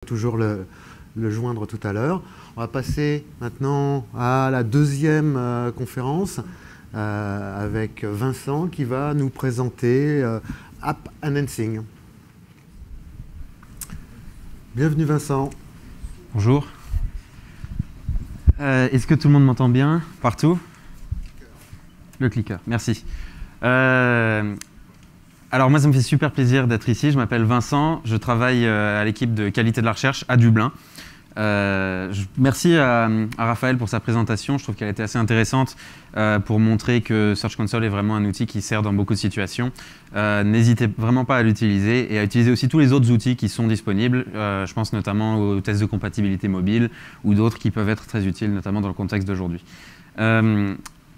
Toujours le joindre tout à l'heure. On va passer maintenant à la deuxième conférence avec Vincent qui va nous présenter App Enhancing. Bienvenue Vincent. Bonjour. Est-ce que tout le monde m'entend bien partout? Le clicker, merci. Alors moi, ça me fait super plaisir d'être ici. Je m'appelle Vincent, je travaille à l'équipe de qualité de la recherche à Dublin. Merci à Raphaël pour sa présentation. Je trouve qu'elle était assez intéressante pour montrer que Search Console est vraiment un outil qui sert dans beaucoup de situations. N'hésitez vraiment pas à l'utiliser et à utiliser aussi tous les autres outils qui sont disponibles. Je pense notamment aux tests de compatibilité mobile ou d'autres qui peuvent être très utiles, notamment dans le contexte d'aujourd'hui.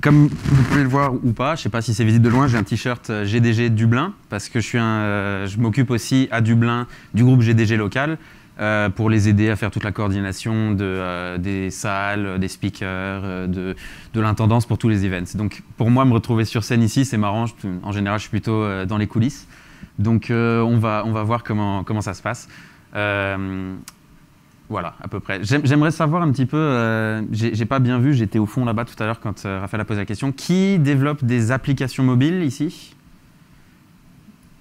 Comme vous pouvez le voir ou pas, je ne sais pas si c'est visible de loin, j'ai un t-shirt GDG Dublin parce que je m'occupe aussi à Dublin du groupe GDG local pour les aider à faire toute la coordination des salles, des speakers, de l'intendance pour tous les events. Donc pour moi, me retrouver sur scène ici, c'est marrant. En général, je suis plutôt dans les coulisses. Donc on va voir comment ça se passe. Voilà, à peu près. J'aimerais savoir un petit peu, j'ai pas bien vu, j'étais au fond là-bas tout à l'heure quand Raphaël a posé la question. Qui développe des applications mobiles ici?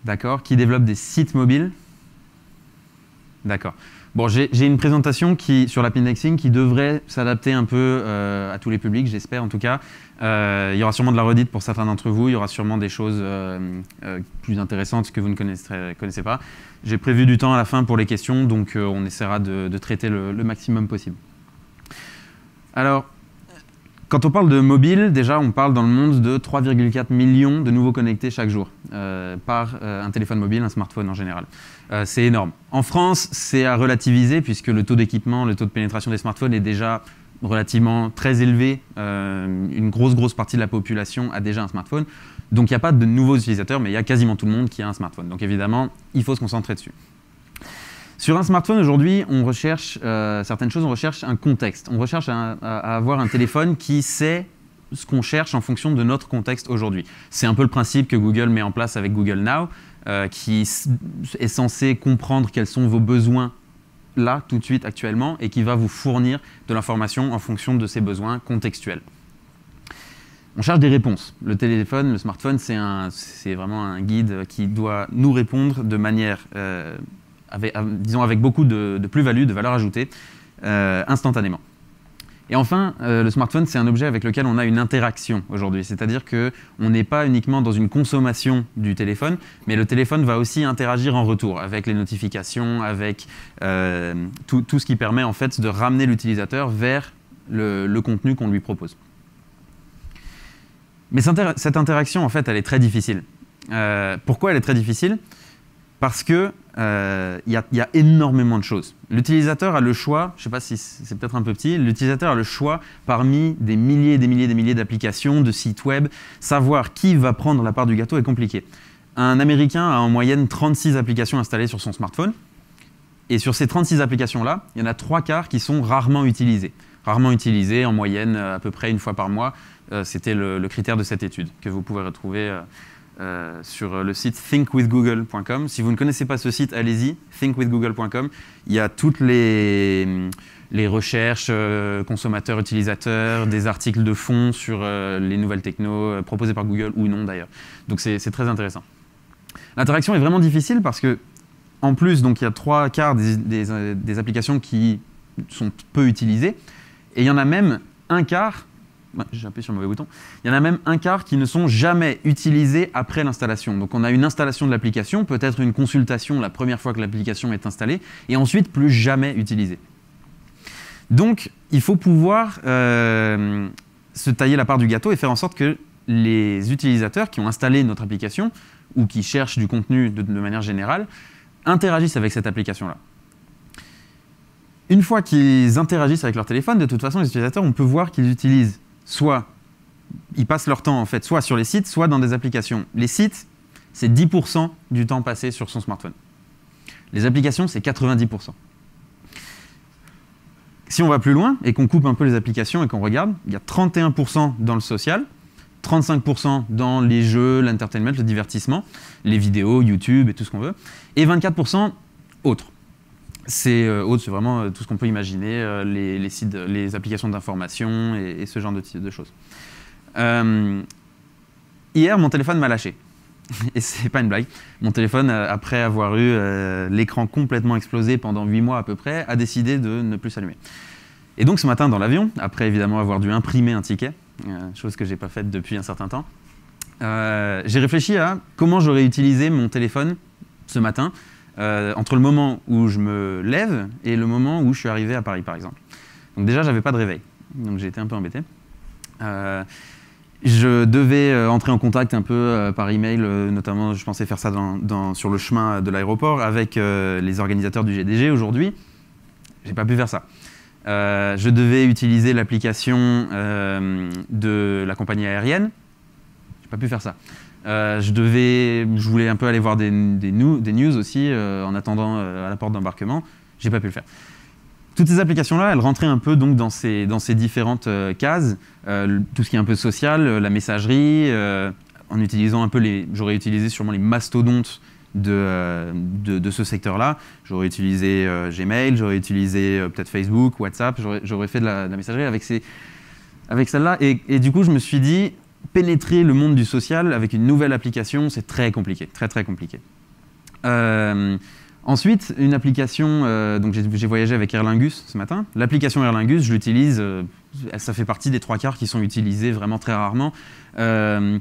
D'accord. Qui développe des sites mobiles? D'accord. Bon, j'ai une présentation sur l'app indexing qui devrait s'adapter un peu à tous les publics, j'espère en tout cas. Il y aura sûrement de la redite pour certains d'entre vous, il y aura sûrement des choses plus intéressantes que vous ne connaissez pas. J'ai prévu du temps à la fin pour les questions, donc on essaiera de traiter le maximum possible. Alors, quand on parle de mobile, déjà on parle dans le monde de 3,4 millions de nouveaux connectés chaque jour par un téléphone mobile, un smartphone en général. C'est énorme. En France, c'est à relativiser puisque le taux d'équipement, le taux de pénétration des smartphones est déjà relativement très élevé. Une grosse partie de la population a déjà un smartphone. Donc il n'y a pas de nouveaux utilisateurs, mais il y a quasiment tout le monde qui a un smartphone. Donc évidemment, il faut se concentrer dessus. Sur un smartphone, aujourd'hui, on recherche certaines choses, on recherche un contexte. On recherche à avoir un téléphone qui sait ce qu'on cherche en fonction de notre contexte aujourd'hui. C'est un peu le principe que Google met en place avec Google Now, qui est censé comprendre quels sont vos besoins là, tout de suite, actuellement, et qui va vous fournir de l'information en fonction de ces besoins contextuels. On cherche des réponses. Le téléphone, le smartphone, c'est vraiment un guide qui doit nous répondre de manière, disons avec beaucoup de plus-value, de valeur ajoutée, instantanément. Et enfin, le smartphone, c'est un objet avec lequel on a une interaction aujourd'hui. C'est-à-dire qu'on n'est pas uniquement dans une consommation du téléphone, mais le téléphone va aussi interagir en retour avec les notifications, avec tout ce qui permet en fait de ramener l'utilisateur vers le contenu qu'on lui propose. Mais cette interaction, en fait, elle est très difficile. Pourquoi elle est très difficile? Parce qu'il y a énormément de choses. L'utilisateur a le choix, je ne sais pas si c'est peut-être un peu petit, l'utilisateur a le choix parmi des milliers et des milliers d'applications, de sites web. Savoir qui va prendre la part du gâteau est compliqué. Un Américain a en moyenne 36 applications installées sur son smartphone. Et sur ces 36 applications-là, il y en a 3/4 qui sont rarement utilisées. Rarement utilisées, en moyenne à peu près une fois par mois. C'était le critère de cette étude que vous pouvez retrouver sur le site thinkwithgoogle.com. Si vous ne connaissez pas ce site, allez-y, thinkwithgoogle.com. Il y a toutes les recherches consommateurs, utilisateurs, des articles de fond sur les nouvelles technos proposées par Google ou non d'ailleurs. Donc c'est très intéressant. L'interaction est vraiment difficile parce que, en plus, donc, il y a 3/4 des applications qui sont peu utilisées et il y en a même 1/4. J'ai appuyé sur le mauvais bouton. Il y en a même 1/4 qui ne sont jamais utilisés après l'installation. Donc on a une installation de l'application, peut-être une consultation la première fois que l'application est installée, et ensuite plus jamais utilisée. Donc il faut pouvoir se tailler la part du gâteau et faire en sorte que les utilisateurs qui ont installé notre application ou qui cherchent du contenu de manière générale interagissent avec cette application-là. Une fois qu'ils interagissent avec leur téléphone, de toute façon, les utilisateurs, on peut voir qu'ils utilisent soit, ils passent leur temps en fait, soit sur les sites, soit dans des applications. Les sites, c'est 10% du temps passé sur son smartphone. Les applications, c'est 90%. Si on va plus loin et qu'on coupe un peu les applications et qu'on regarde, il y a 31% dans le social, 35% dans les jeux, l'entertainment, le divertissement, les vidéos, YouTube et tout ce qu'on veut, et 24% autres. c'est vraiment tout ce qu'on peut imaginer, les sites, les applications d'information et ce genre de choses. Hier, mon téléphone m'a lâché. Et c'est pas une blague. Mon téléphone, après avoir eu l'écran complètement explosé pendant 8 mois à peu près, a décidé de ne plus s'allumer. Et donc ce matin dans l'avion, après évidemment avoir dû imprimer un ticket, chose que j'ai pas faite depuis un certain temps, j'ai réfléchi à comment j'aurais utilisé mon téléphone ce matin, entre le moment où je me lève et le moment où je suis arrivé à Paris par exemple. Donc déjà j'avais pas de réveil, donc j'ai été un peu embêté. Je devais entrer en contact un peu par email, notamment je pensais faire ça sur le chemin de l'aéroport avec les organisateurs du GDG aujourd'hui. J'ai pas pu faire ça. Je devais utiliser l'application de la compagnie aérienne. J'ai pas pu faire ça. Je voulais un peu aller voir des news aussi en attendant à la porte d'embarquement. J'ai pas pu le faire. Toutes ces applications-là, elles rentraient un peu donc, dans ces différentes cases, tout ce qui est un peu social, la messagerie, en utilisant un peu j'aurais utilisé sûrement les mastodontes de ce secteur-là. J'aurais utilisé Gmail, j'aurais utilisé peut-être Facebook, WhatsApp, j'aurais fait de la messagerie avec celle-là. Et du coup, je me suis dit, pénétrer le monde du social avec une nouvelle application, c'est très compliqué, très très compliqué. Ensuite, une application, donc j'ai voyagé avec Aer Lingus ce matin. L'application Aer Lingus, je l'utilise, ça fait partie des 3/4 qui sont utilisés vraiment très rarement. Je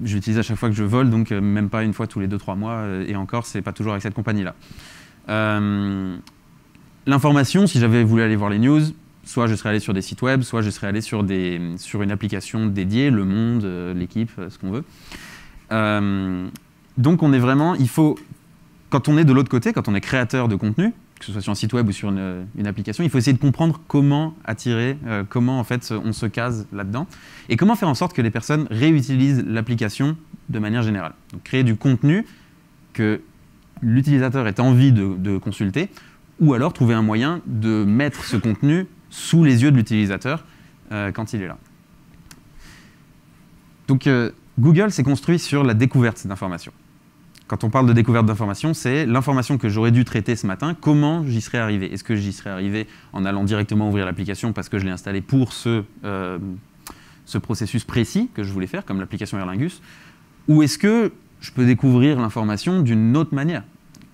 l'utilise à chaque fois que je vole, donc même pas une fois tous les 2-3 mois, et encore, c'est pas toujours avec cette compagnie-là. L'information, si j'avais voulu aller voir les news, soit je serais allé sur des sites web, soit je serais allé sur une application dédiée, Le Monde, L'Équipe, ce qu'on veut. Donc on est vraiment, quand on est de l'autre côté, quand on est créateur de contenu, que ce soit sur un site web ou sur une application, il faut essayer de comprendre comment attirer, comment en fait on se case là-dedans, et comment faire en sorte que les personnes réutilisent l'application de manière générale. Donc créer du contenu que l'utilisateur ait envie de consulter, ou alors trouver un moyen de mettre ce contenu sous les yeux de l'utilisateur quand il est là. Donc Google s'est construit sur la découverte d'informations. Quand on parle de découverte d'informations, c'est l'information que j'aurais dû traiter ce matin, comment j'y serais arrivé. Est-ce que j'y serais arrivé en allant directement ouvrir l'application parce que je l'ai installée pour ce processus précis que je voulais faire, comme l'application Aer Lingus, ou est-ce que je peux découvrir l'information d'une autre manière?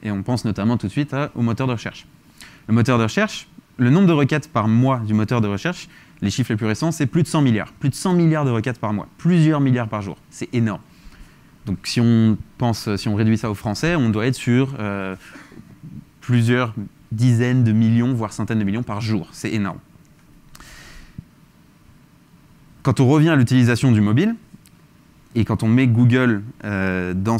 Et on pense notamment tout de suite au moteur de recherche. Le moteur de recherche, le nombre de requêtes par mois du moteur de recherche, les chiffres les plus récents, c'est plus de 100 milliards. Plus de 100 milliards de requêtes par mois, plusieurs milliards par jour. C'est énorme. Donc si on réduit ça au français, on doit être sur plusieurs dizaines de millions, voire centaines de millions par jour. C'est énorme. Quand on revient à l'utilisation du mobile, et quand on met Google dans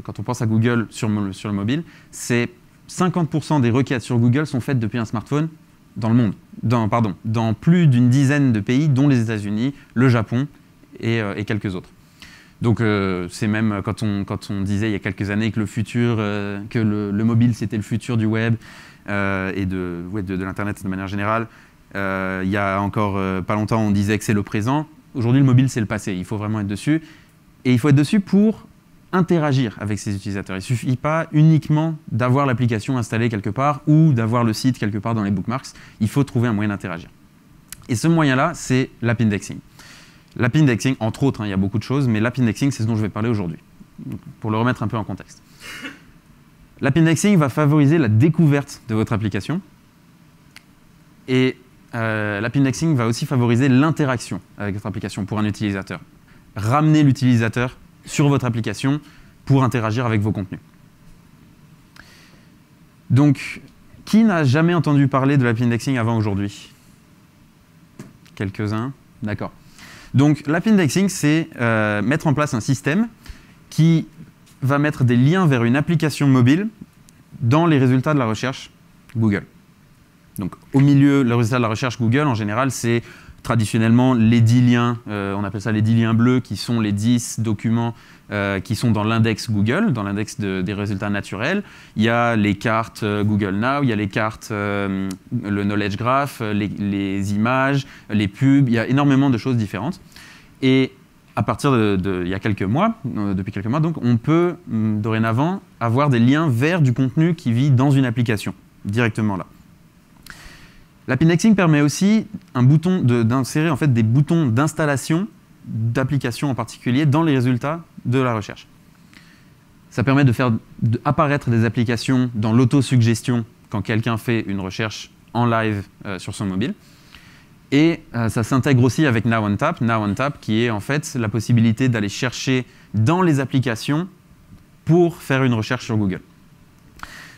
quand on pense à Google sur le mobile, c'est 50% des requêtes sur Google sont faites depuis un smartphone dans le monde, dans plus d'une dizaine de pays, dont les États-Unis, le Japon et quelques autres. Donc c'est même quand on disait il y a quelques années que le mobile c'était le futur du web et de l'internet de manière générale, il y a encore pas longtemps on disait que c'est le présent. Aujourd'hui le mobile c'est le passé, il faut vraiment être dessus. Et il faut être dessus pour interagir avec ses utilisateurs. Il ne suffit pas uniquement d'avoir l'application installée quelque part ou d'avoir le site quelque part dans les bookmarks. Il faut trouver un moyen d'interagir. Et ce moyen-là, c'est l'app indexing. L'app indexing, entre autres, il y a beaucoup de choses, mais l'app indexing, c'est ce dont je vais parler aujourd'hui, pour le remettre un peu en contexte. L'app indexing va favoriser la découverte de votre application et l'app indexing va aussi favoriser l'interaction avec votre application pour un utilisateur. Ramener l'utilisateur sur votre application pour interagir avec vos contenus. Donc, qui n'a jamais entendu parler de l'app indexing avant aujourd'hui? Quelques-uns? D'accord. Donc, l'app indexing, c'est mettre en place un système qui va mettre des liens vers une application mobile dans les résultats de la recherche Google. Donc, au milieu, le résultat de la recherche Google, en général, c'est traditionnellement les 10 liens, on appelle ça les 10 liens bleus, qui sont les 10 documents qui sont dans l'index Google, dans l'index des résultats naturels. Il y a les cartes Google Now, il y a les cartes, le Knowledge Graph, les images, les pubs, il y a énormément de choses différentes. Et à partir il y a quelques mois, depuis quelques mois, donc, on peut dorénavant avoir des liens vers du contenu qui vit dans une application, directement là. L'appindexing permet aussi d'insérer en fait des boutons d'installation d'applications en particulier dans les résultats de la recherche. Ça permet de faire apparaître des applications dans l'autosuggestion quand quelqu'un fait une recherche en live sur son mobile. Et ça s'intègre aussi avec Now on Tap. Now on Tap qui est en fait la possibilité d'aller chercher dans les applications pour faire une recherche sur Google.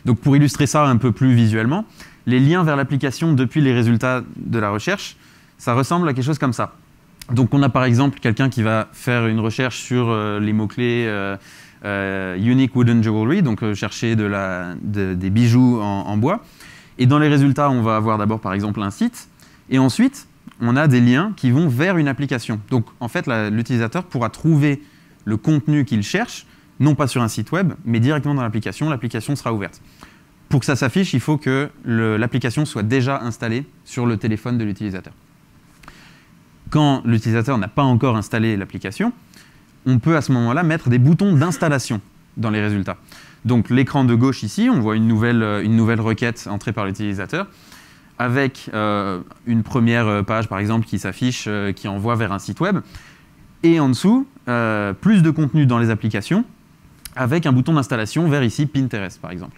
Donc pour illustrer ça un peu plus visuellement, les liens vers l'application depuis les résultats de la recherche, ça ressemble à quelque chose comme ça. Donc on a par exemple quelqu'un qui va faire une recherche sur les mots-clés Unique Wooden Jewelry, donc chercher des bijoux en bois. Et dans les résultats, on va avoir d'abord par exemple un site, et ensuite on a des liens qui vont vers une application. Donc en fait, l'utilisateur pourra trouver le contenu qu'il cherche, non pas sur un site web, mais directement dans l'application. L'application sera ouverte. Pour que ça s'affiche, il faut que l'application soit déjà installée sur le téléphone de l'utilisateur. Quand l'utilisateur n'a pas encore installé l'application, on peut à ce moment-là mettre des boutons d'installation dans les résultats. Donc l'écran de gauche ici, on voit une nouvelle requête entrée par l'utilisateur avec une première page par exemple qui s'affiche, qui envoie vers un site web. Et en dessous, plus de contenu dans les applications avec un bouton d'installation vers ici Pinterest par exemple.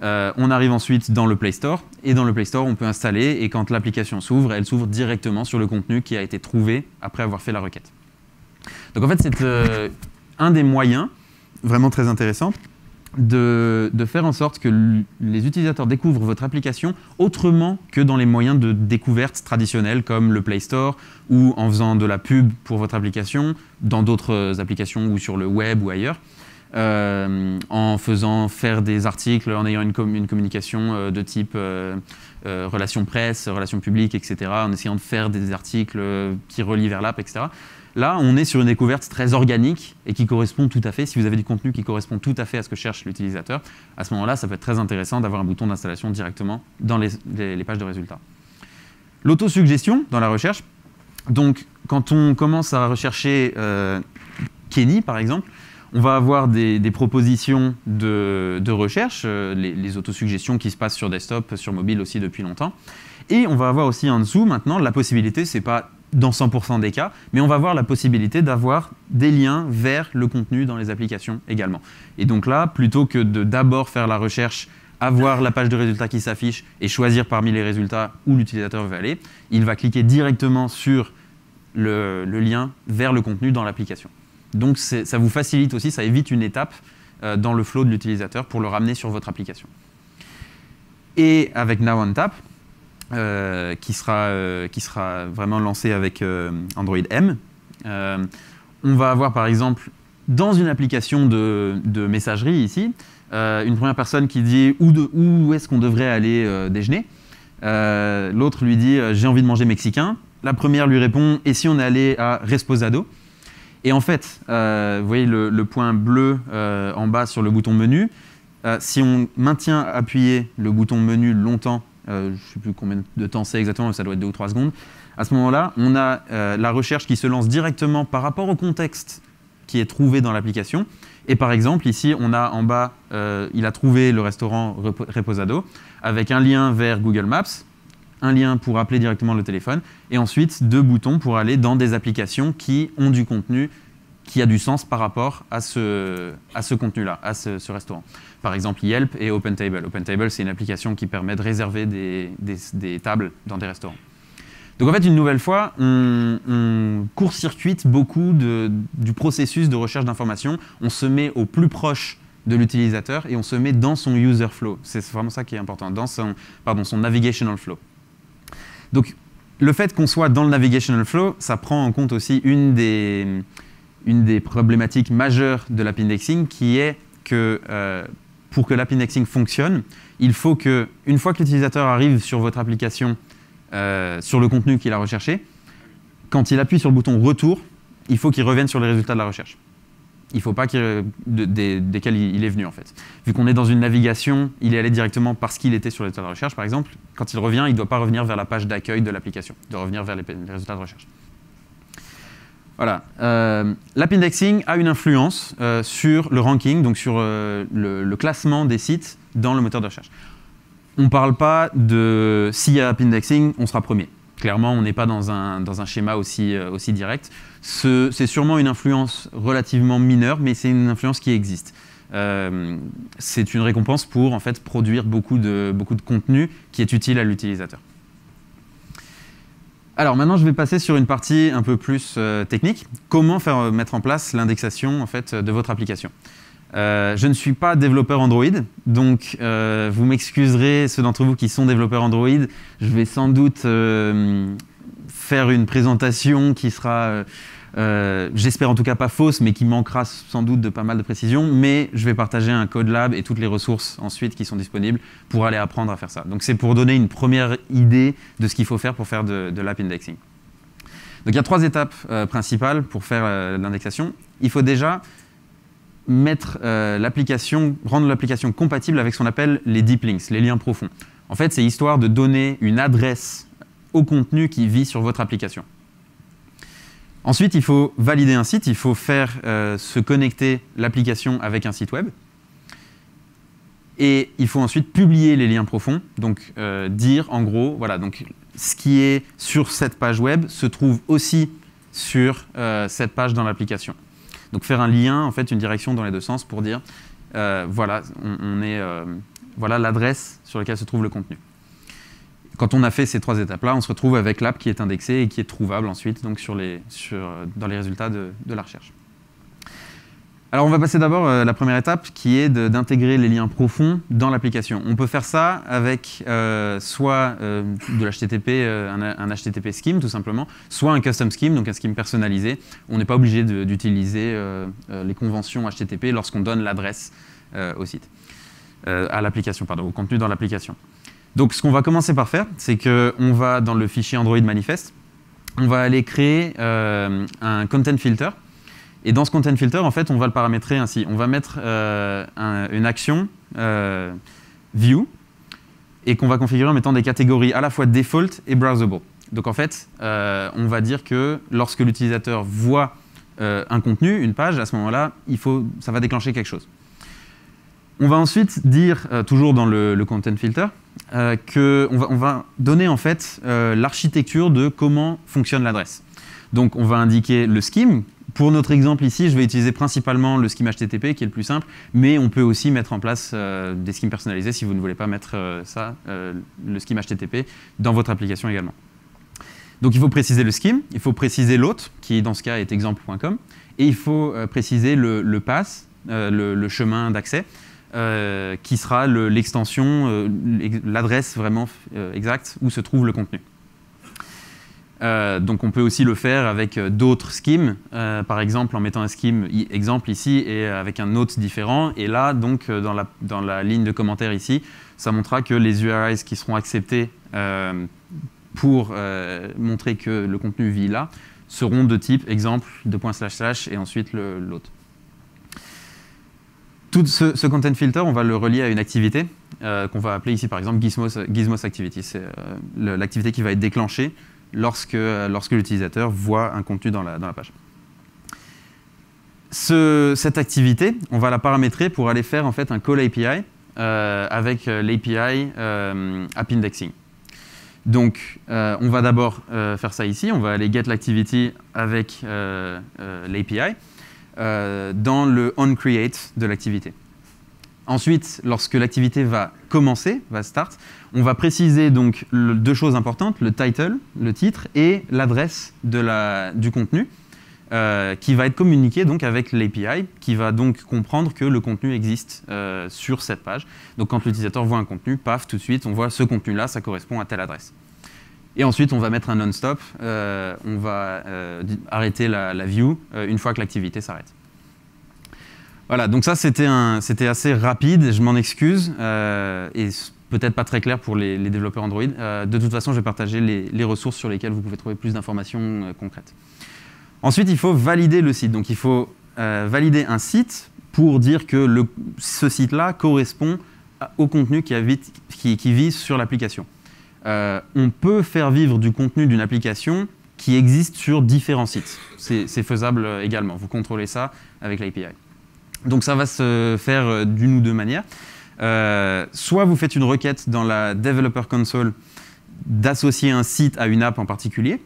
On arrive ensuite dans le Play Store, et dans le Play Store, on peut installer, et quand l'application s'ouvre, elle s'ouvre directement sur le contenu qui a été trouvé après avoir fait la requête. Donc en fait, c'est un des moyens, vraiment très intéressant, de faire en sorte que les utilisateurs découvrent votre application autrement que dans les moyens de découverte traditionnels, comme le Play Store, ou en faisant de la pub pour votre application, dans d'autres applications, ou sur le web, ou ailleurs. En faisant faire des articles, en ayant une communication de type relations presse, relations publiques, etc., en essayant de faire des articles qui relient vers l'app, etc. Là, on est sur une découverte très organique et qui correspond tout à fait, si vous avez du contenu qui correspond tout à fait à ce que cherche l'utilisateur, à ce moment-là, ça peut être très intéressant d'avoir un bouton d'installation directement dans les pages de résultats. L'autosuggestion dans la recherche, donc quand on commence à rechercher Kenny, par exemple, on va avoir des propositions de recherche, les autosuggestions qui se passent sur desktop, sur mobile aussi depuis longtemps. Et on va avoir aussi en dessous maintenant la possibilité, c'est pas dans 100% des cas, mais on va avoir la possibilité d'avoir des liens vers le contenu dans les applications également. Et donc là, plutôt que de d'abord faire la recherche, avoir la page de résultats qui s'affiche et choisir parmi les résultats où l'utilisateur veut aller, il va cliquer directement sur le lien vers le contenu dans l'application. Donc ça vous facilite aussi, ça évite une étape dans le flow de l'utilisateur pour le ramener sur votre application. Et avec Now on Tap, qui sera vraiment lancé avec Android M, on va avoir par exemple dans une application de messagerie ici, une première personne qui dit où est-ce qu'on devrait aller déjeuner. L'autre lui dit j'ai envie de manger mexicain. La première lui répond et si on allait à Resposado. Et en fait, vous voyez le point bleu en bas sur le bouton menu. Si on maintient appuyé le bouton menu longtemps, je ne sais plus combien de temps c'est exactement, mais ça doit être 2 ou 3 secondes, à ce moment-là, on a la recherche qui se lance directement par rapport au contexte qui est trouvé dans l'application. Et par exemple, ici, on a en bas, il a trouvé le restaurant Reposado avec un lien vers Google Maps, un lien pour appeler directement le téléphone, et ensuite 2 boutons pour aller dans des applications qui ont du contenu qui a du sens par rapport à ce contenu-là, à ce restaurant. Par exemple, Yelp et OpenTable. OpenTable, c'est une application qui permet de réserver des tables dans des restaurants. Donc en fait, une nouvelle fois, on court-circuite beaucoup du processus de recherche d'informations. On se met au plus proche de l'utilisateur et on se met dans son user flow. C'est vraiment ça qui est important, dans son navigational flow. Donc le fait qu'on soit dans le navigational flow, ça prend en compte aussi une des problématiques majeures de l'appindexing, qui est que pour que l'appindexing fonctionne, il faut que, une fois que l'utilisateur arrive sur votre application, sur le contenu qu'il a recherché, quand il appuie sur le bouton retour, il faut qu'il revienne sur les résultats de la recherche. Il ne faut pas desquels il est venu en fait. Vu qu'on est dans une navigation, il est allé directement parce qu'il était sur les résultats de recherche par exemple. Quand il revient, il ne doit pas revenir vers la page d'accueil de l'application. Il doit revenir vers les résultats de recherche. Voilà. L'app indexing a une influence sur le ranking, donc sur le classement des sites dans le moteur de recherche. On ne parle pas de s'il y a app indexing, on sera premier. Clairement, on n'est pas dans un schéma aussi direct. C'est sûrement une influence relativement mineure, mais c'est une influence qui existe. C'est une récompense pour en fait, produire beaucoup de contenu qui est utile à l'utilisateur. Alors maintenant, je vais passer sur une partie un peu plus technique. Comment mettre en place l'indexation en fait, de votre application. Je ne suis pas développeur Android, donc vous m'excuserez, ceux d'entre vous qui sont développeurs Android, je vais sans doute faire une présentation qui sera, j'espère en tout cas pas fausse, mais qui manquera sans doute de pas mal de précisions, mais je vais partager un code lab et toutes les ressources ensuite qui sont disponibles pour aller apprendre à faire ça. Donc c'est pour donner une première idée de ce qu'il faut faire pour faire de l'app indexing. Donc il y a 3 étapes principales pour faire l'indexation. Il faut déjà mettre rendre l'application compatible avec ce qu'on appelle les deep links, les liens profonds. En fait, c'est histoire de donner une adresse au contenu qui vit sur votre application. Ensuite, il faut valider un site, il faut faire se connecter l'application avec un site web. Et il faut ensuite publier les liens profonds, donc dire en gros, voilà, donc ce qui est sur cette page web se trouve aussi sur cette page dans l'application. Donc faire un lien, en fait, une direction dans les 2 sens pour dire, voilà, voilà l'adresse sur laquelle se trouve le contenu. Quand on a fait ces 3 étapes-là, on se retrouve avec l'app qui est indexée et qui est trouvable ensuite donc dans les résultats de la recherche. Alors on va passer d'abord à la première étape qui est d'intégrer les liens profonds dans l'application. On peut faire ça avec soit de l'HTTP, un HTTP scheme tout simplement, soit un custom scheme, donc un scheme personnalisé. On n'est pas obligé d'utiliser les conventions HTTP lorsqu'on donne l'adresse au site, à l'application, pardon, au contenu dans l'application. Donc ce qu'on va commencer par faire, c'est qu'on va dans le fichier Android manifest, on va aller créer un content filter. Et dans ce content filter, en fait, on va le paramétrer ainsi. On va mettre une action view et qu'on va configurer en mettant des catégories à la fois default et browsable. Donc en fait, on va dire que lorsque l'utilisateur voit un contenu, une page, à ce moment-là, ça va déclencher quelque chose. On va ensuite dire, toujours dans le content filter, qu'on va donner en fait l'architecture de comment fonctionne l'adresse. Donc on va indiquer le scheme. Pour notre exemple ici, je vais utiliser principalement le scheme HTTP qui est le plus simple, mais on peut aussi mettre en place des schemes personnalisés si vous ne voulez pas mettre le scheme HTTP dans votre application également. Donc il faut préciser le scheme, il faut préciser l'hôte, qui dans ce cas est exemple.com, et il faut préciser le path, le chemin d'accès, qui sera l'extension, l'adresse vraiment exacte où se trouve le contenu. Donc on peut aussi le faire avec d'autres schemes, par exemple en mettant un scheme exemple ici et avec un autre différent. Et là, donc dans la ligne de commentaires ici, ça montrera que les URIs qui seront acceptés pour montrer que le contenu vit là seront de type exemple, // et ensuite l'autre. Tout ce content filter, on va le relier à une activité qu'on va appeler ici par exemple Gizmos Activity. C'est l'activité qui va être déclenchée lorsque l'utilisateur voit un contenu dans la page. Cette activité, on va la paramétrer pour aller faire en fait un call API avec l'API App Indexing. Donc, on va d'abord faire ça ici. On va aller get l'activity avec l'API dans le onCreate de l'activité. Ensuite, lorsque l'activité va commencer, va start, on va préciser donc 2 choses importantes, le title, le titre, et l'adresse du contenu, qui va être communiqué donc avec l'API, qui va donc comprendre que le contenu existe sur cette page. Donc quand l'utilisateur voit un contenu, paf, tout de suite, on voit ce contenu-là, ça correspond à telle adresse. Et ensuite, on va mettre un non-stop, on va arrêter la view une fois que l'activité s'arrête. Voilà, donc ça c'était assez rapide, je m'en excuse, et peut-être pas très clair pour les développeurs Android. De toute façon, je vais partager les ressources sur lesquelles vous pouvez trouver plus d'informations concrètes. Ensuite, il faut valider le site. Donc il faut valider un site pour dire que ce site-là correspond au contenu qui vit sur l'application. On peut faire vivre du contenu d'une application qui existent sur différents sites. C'est faisable également. Vous contrôlez ça avec l'API. Donc ça va se faire d'une ou deux manières. Soit vous faites une requête dans la Developer Console d'associer un site à une app en particulier,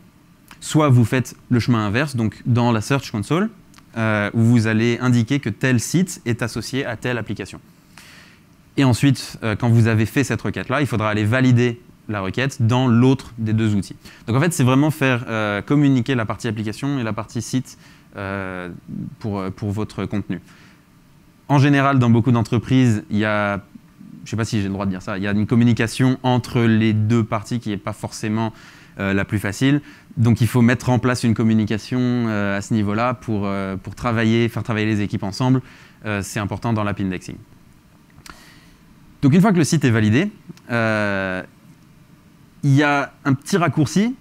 soit vous faites le chemin inverse, donc dans la Search Console, où vous allez indiquer que tel site est associé à telle application. Et ensuite, quand vous avez fait cette requête-là, il faudra aller valider la requête dans l'autre des deux outils. Donc en fait, c'est vraiment faire communiquer la partie application et la partie site pour votre contenu. En général, dans beaucoup d'entreprises, il y a, je ne sais pas si j'ai le droit de dire ça, il y a une communication entre les deux parties qui n'est pas forcément la plus facile. Donc il faut mettre en place une communication à ce niveau-là pour faire travailler les équipes ensemble. C'est important dans l'app indexing. Donc une fois que le site est validé, il y a un petit raccourci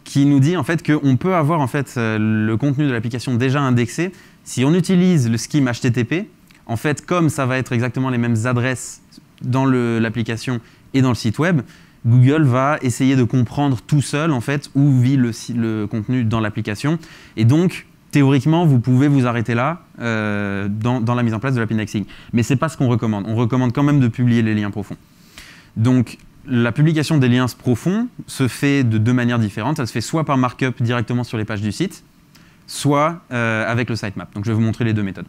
qui nous dit en fait qu'on peut avoir en fait, le contenu de l'application déjà indexé. Si on utilise le scheme HTTP, en fait, comme ça va être exactement les mêmes adresses dans l'application et dans le site web, Google va essayer de comprendre tout seul en fait, où vit le contenu dans l'application. Et donc, théoriquement, vous pouvez vous arrêter là dans la mise en place de l'app indexing. Mais ce n'est pas ce qu'on recommande. On recommande quand même de publier les liens profonds. Donc, la publication des liens profonds se fait de deux manières différentes. Elle se fait soit par markup directement sur les pages du site, soit avec le sitemap. Donc, je vais vous montrer les deux méthodes.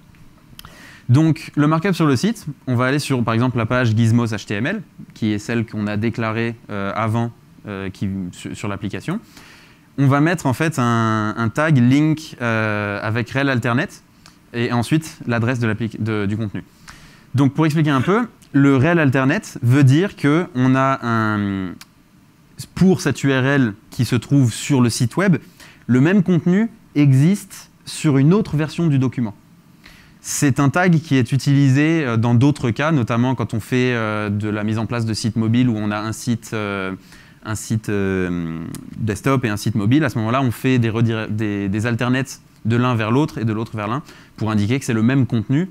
Donc, le markup sur le site, on va aller sur, par exemple, la page Gizmos HTML, qui est celle qu'on a déclarée avant sur l'application. On va mettre en fait un tag link avec rel alternate et ensuite l'adresse du contenu. Donc, pour expliquer un peu, le rel alternate veut dire qu'on a pour cette URL qui se trouve sur le site web, le même contenu existe sur une autre version du document. C'est un tag qui est utilisé dans d'autres cas, notamment quand on fait de la mise en place de sites mobiles où on a un site desktop et un site mobile. À ce moment-là, on fait des alternates de l'un vers l'autre et de l'autre vers l'un pour indiquer que c'est le même contenu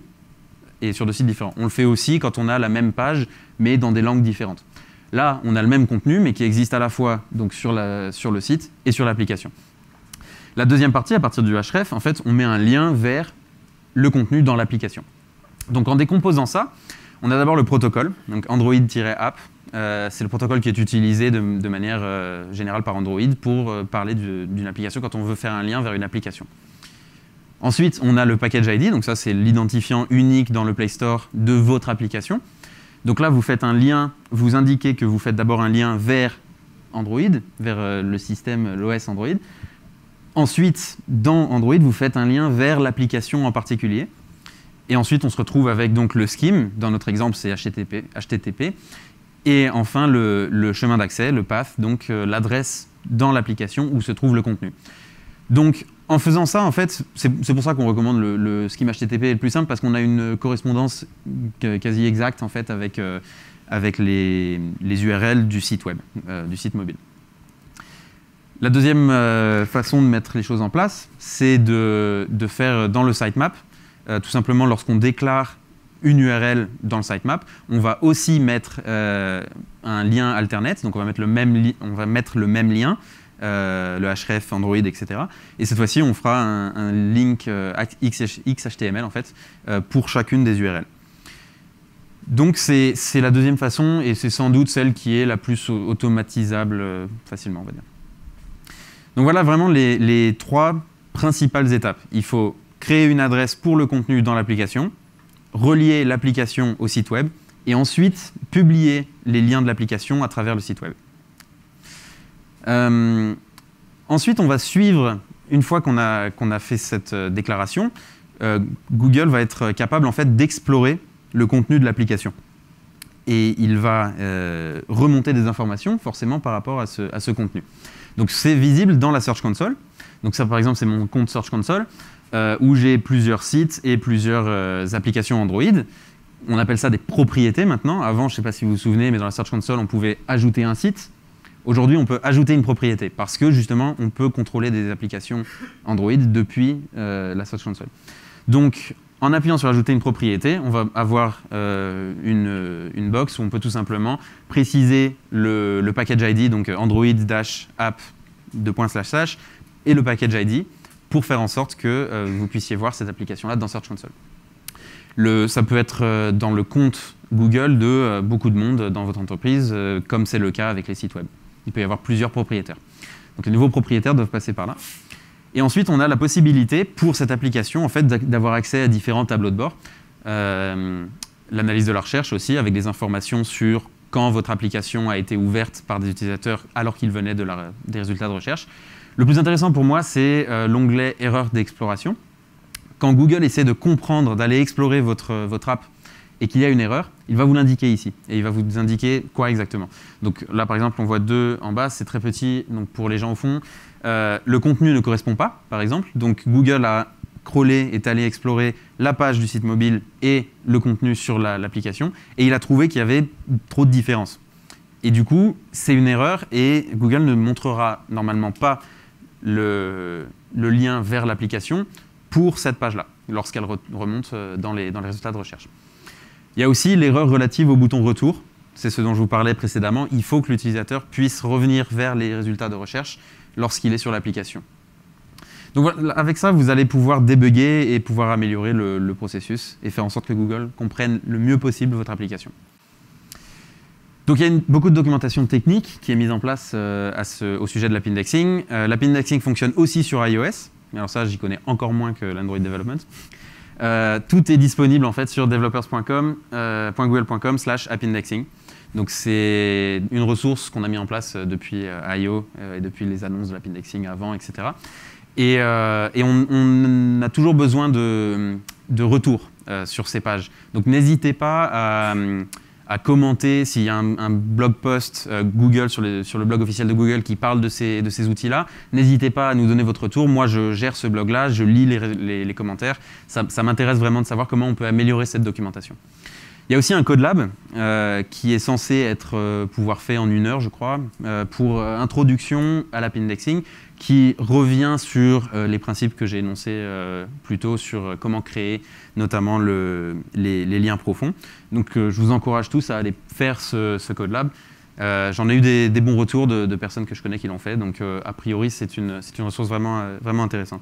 et sur deux sites différents. On le fait aussi quand on a la même page, mais dans des langues différentes. Là, on a le même contenu, mais qui existe à la fois donc, sur le site et sur l'application. La deuxième partie, à partir du href, en fait, on met un lien vers le contenu dans l'application. Donc en décomposant ça, on a d'abord le protocole, donc Android-app. C'est le protocole qui est utilisé de manière générale par Android pour parler d'une application quand on veut faire un lien vers une application. Ensuite, on a le package ID, donc ça c'est l'identifiant unique dans le Play Store de votre application. Donc là, vous faites un lien, vous indiquez que vous faites d'abord un lien vers Android, vers le système, l'OS Android. Ensuite, dans Android, vous faites un lien vers l'application en particulier. Et ensuite, on se retrouve avec donc, le scheme. Dans notre exemple, c'est HTTP. Et enfin, le chemin d'accès, le path, donc l'adresse dans l'application où se trouve le contenu. Donc, en faisant ça, en fait, c'est pour ça qu'on recommande le scheme HTTP est le plus simple, parce qu'on a une correspondance quasi exacte en fait, avec les URL du site web, du site mobile. La deuxième façon de mettre les choses en place, c'est de faire dans le sitemap. Tout simplement, lorsqu'on déclare une URL dans le sitemap, on va aussi mettre un lien alternate. Donc, on va mettre le même lien, le href, Android, etc. Et cette fois-ci, on fera un link XHTML en fait, pour chacune des URL. Donc, c'est la deuxième façon et c'est sans doute celle qui est la plus automatisable facilement, on va dire. Donc voilà vraiment les trois principales étapes. Il faut créer une adresse pour le contenu dans l'application, relier l'application au site web et ensuite publier les liens de l'application à travers le site web. Ensuite, on va suivre, une fois qu'on a fait cette déclaration, Google va être capable en fait, d'explorer le contenu de l'application. Et il va remonter des informations forcément par rapport à ce contenu. Donc c'est visible dans la Search Console. Donc ça par exemple c'est mon compte Search Console où j'ai plusieurs sites et plusieurs applications Android. On appelle ça des propriétés maintenant. Avant, je ne sais pas si vous vous souvenez, mais dans la Search Console on pouvait ajouter un site. Aujourd'hui on peut ajouter une propriété parce que justement on peut contrôler des applications Android depuis la Search Console. Donc en appuyant sur ajouter une propriété, on va avoir une box où on peut tout simplement préciser le package ID, donc Android-app : et le package ID pour faire en sorte que vous puissiez voir cette application-là dans Search Console. Ça peut être dans le compte Google de beaucoup de monde dans votre entreprise, comme c'est le cas avec les sites web. Il peut y avoir plusieurs propriétaires. Donc les nouveaux propriétaires doivent passer par là. Et ensuite, on a la possibilité pour cette application en fait, d'avoir accès à différents tableaux de bord. L'analyse de la recherche aussi, avec des informations sur quand votre application a été ouverte par des utilisateurs alors qu'ils venaient des résultats de recherche. Le plus intéressant pour moi, c'est l'onglet « Erreurs d'exploration ». Quand Google essaie de comprendre, d'aller explorer votre app et qu'il y a une erreur, il va vous l'indiquer ici. Et il va vous indiquer quoi exactement. Donc là, par exemple, on voit 2 en bas, c'est très petit. Donc pour les gens au fond, le contenu ne correspond pas, par exemple. Donc Google a crawlé, est allé explorer la page du site mobile et le contenu sur l'application. Et il a trouvé qu'il y avait trop de différences. Et du coup, c'est une erreur et Google ne montrera normalement pas le lien vers l'application pour cette page-là, lorsqu'elle remonte dans les résultats de recherche. Il y a aussi l'erreur relative au bouton retour. C'est ce dont je vous parlais précédemment. Il faut que l'utilisateur puisse revenir vers les résultats de recherche lorsqu'il est sur l'application. Donc voilà, avec ça, vous allez pouvoir débugger et pouvoir améliorer le processus et faire en sorte que Google comprenne le mieux possible votre application. Donc il y a beaucoup de documentation technique qui est mise en place au sujet de l'app indexing. L'app indexing fonctionne aussi sur iOS. Alors ça, j'y connais encore moins que l'Android Development. Tout est disponible en fait sur developers.google.com/appindexing. Donc c'est une ressource qu'on a mis en place depuis I.O. Et depuis les annonces de l'app indexing avant, etc. Et on a toujours besoin de retours sur ces pages. Donc n'hésitez pas à commenter s'il y a un blog post Google sur le blog officiel de Google qui parle de ces outils-là. N'hésitez pas à nous donner votre retour. Moi, je gère ce blog-là, je lis les commentaires. Ça m'intéresse vraiment de savoir comment on peut améliorer cette documentation. Il y a aussi un Code Lab qui est censé pouvoir fait en 1 heure, je crois, pour introduction à l'app indexing, qui revient sur les principes que j'ai énoncés plus tôt sur comment créer notamment les liens profonds. Donc je vous encourage tous à aller faire ce Code Lab. J'en ai eu des bons retours de personnes que je connais qui l'ont fait, donc a priori c'est une ressource vraiment intéressante.